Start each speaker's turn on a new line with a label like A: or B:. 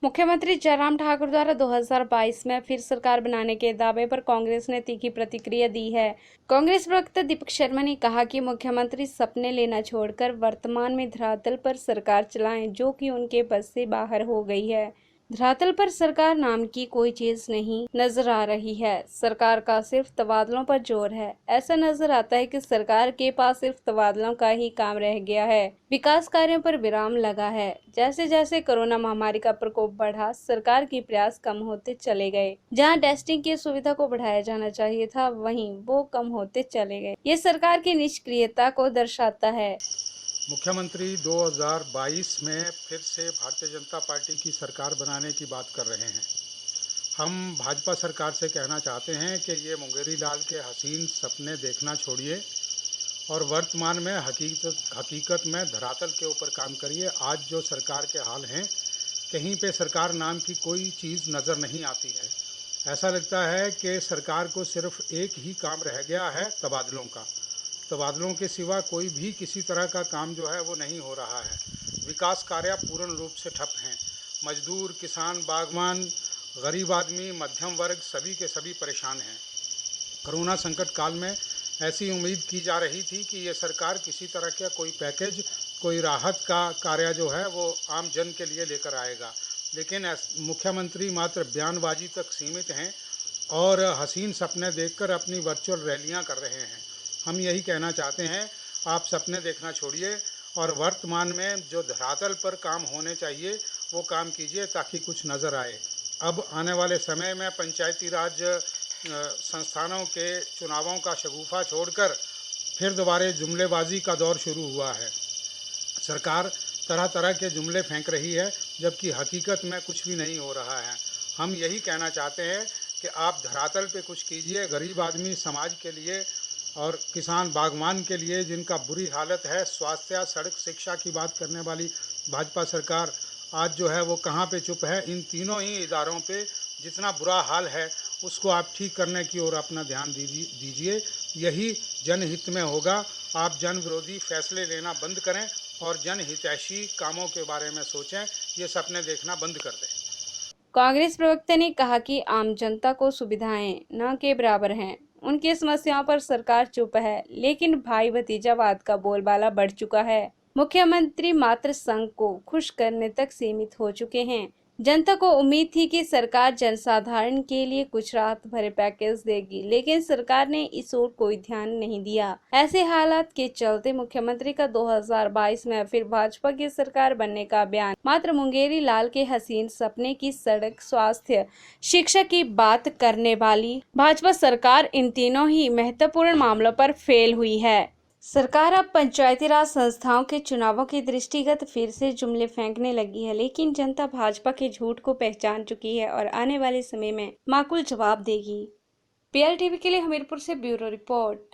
A: मुख्यमंत्री जयराम ठाकुर द्वारा 2022 में फिर सरकार बनाने के दावे पर कांग्रेस ने तीखी प्रतिक्रिया दी है। कांग्रेस प्रवक्ता दीपक शर्मा ने कहा कि मुख्यमंत्री सपने लेना छोड़कर वर्तमान में धरातल पर सरकार चलाएं, जो कि उनके बस से बाहर हो गई है। धरातल पर सरकार नाम की कोई चीज नहीं नजर आ रही है। सरकार का सिर्फ तबादलों पर जोर है। ऐसा नजर आता है कि सरकार के पास सिर्फ तबादलों का ही काम रह गया है। विकास कार्यों पर विराम लगा है। जैसे जैसे कोरोना महामारी का प्रकोप बढ़ा, सरकार के प्रयास कम होते चले गए। जहां टेस्टिंग की सुविधा को बढ़ाया जाना चाहिए था, वहीं वो कम होते चले गए। ये सरकार की निष्क्रियता को दर्शाता है।
B: मुख्यमंत्री 2022 में फिर से भारतीय जनता पार्टी की सरकार बनाने की बात कर रहे हैं। हम भाजपा सरकार से कहना चाहते हैं कि ये मुंगेरी लाल के हसीन सपने देखना छोड़िए और वर्तमान में हकीकत में धरातल के ऊपर काम करिए। आज जो सरकार के हाल हैं, कहीं पे सरकार नाम की कोई चीज़ नज़र नहीं आती है। ऐसा लगता है कि सरकार को सिर्फ एक ही काम रह गया है, तबादलों का। तबादलों के सिवा कोई भी किसी तरह का काम जो है वो नहीं हो रहा है। विकास कार्य पूर्ण रूप से ठप हैं। मजदूर, किसान, बागवान, गरीब आदमी, मध्यम वर्ग सभी के सभी परेशान हैं। कोरोना संकट काल में ऐसी उम्मीद की जा रही थी कि ये सरकार किसी तरह का कोई पैकेज, कोई राहत का कार्य जो है वो आम जन के लिए लेकर आएगा, लेकिन मुख्यमंत्री मात्र बयानबाजी तक सीमित हैं और हसीन सपने देखकर अपनी वर्चुअल रैलियां कर रहे हैं। हम यही कहना चाहते हैं, आप सपने देखना छोड़िए और वर्तमान में जो धरातल पर काम होने चाहिए वो काम कीजिए ताकि कुछ नज़र आए। अब आने वाले समय में पंचायती राज संस्थानों के चुनावों का शगुफा छोड़कर फिर दोबारा जुमलेबाजी का दौर शुरू हुआ है। सरकार तरह तरह के जुमले फेंक रही है, जबकि हकीकत में कुछ भी नहीं हो रहा है। हम यही कहना चाहते हैं कि आप धरातल पे कुछ कीजिए। गरीब आदमी समाज के लिए और किसान, बागवान के लिए जिनका बुरी हालत है, स्वास्थ्य, सड़क, शिक्षा की बात करने वाली भाजपा सरकार आज जो है वो कहाँ पे चुप है। इन तीनों ही इदारों पे जितना बुरा हाल है उसको आप ठीक करने की ओर अपना ध्यान दीजिए। यही जनहित में होगा। आप जन विरोधी फैसले लेना बंद करें और जनहितैषी कामों के बारे में सोचें। ये सपने देखना बंद कर दें।
A: कांग्रेस प्रवक्ता ने कहा कि आम जनता को सुविधाएं न के बराबर हैं। उनकी समस्याओं पर सरकार चुप है, लेकिन भाई भतीजावाद का बोलबाला बढ़ चुका है। मुख्यमंत्री मात्र संघ को खुश करने तक सीमित हो चुके हैं। जनता को उम्मीद थी कि सरकार जनसाधारण के लिए कुछ राहत भरे पैकेज देगी, लेकिन सरकार ने इस ओर कोई ध्यान नहीं दिया। ऐसे हालात के चलते मुख्यमंत्री का 2022 में फिर भाजपा की सरकार बनने का बयान मात्र मुंगेरी लाल के हसीन सपने की सड़क, स्वास्थ्य, शिक्षा की बात करने वाली भाजपा सरकार इन तीनों ही महत्वपूर्ण मामलों पर फेल हुई है। सरकार अब पंचायती राज संस्थाओं के चुनावों के दृष्टिगत फिर से जुमले फेंकने लगी है, लेकिन जनता भाजपा के झूठ को पहचान चुकी है और आने वाले समय में माकूल जवाब देगी। PLTV के लिए हमीरपुर से ब्यूरो रिपोर्ट।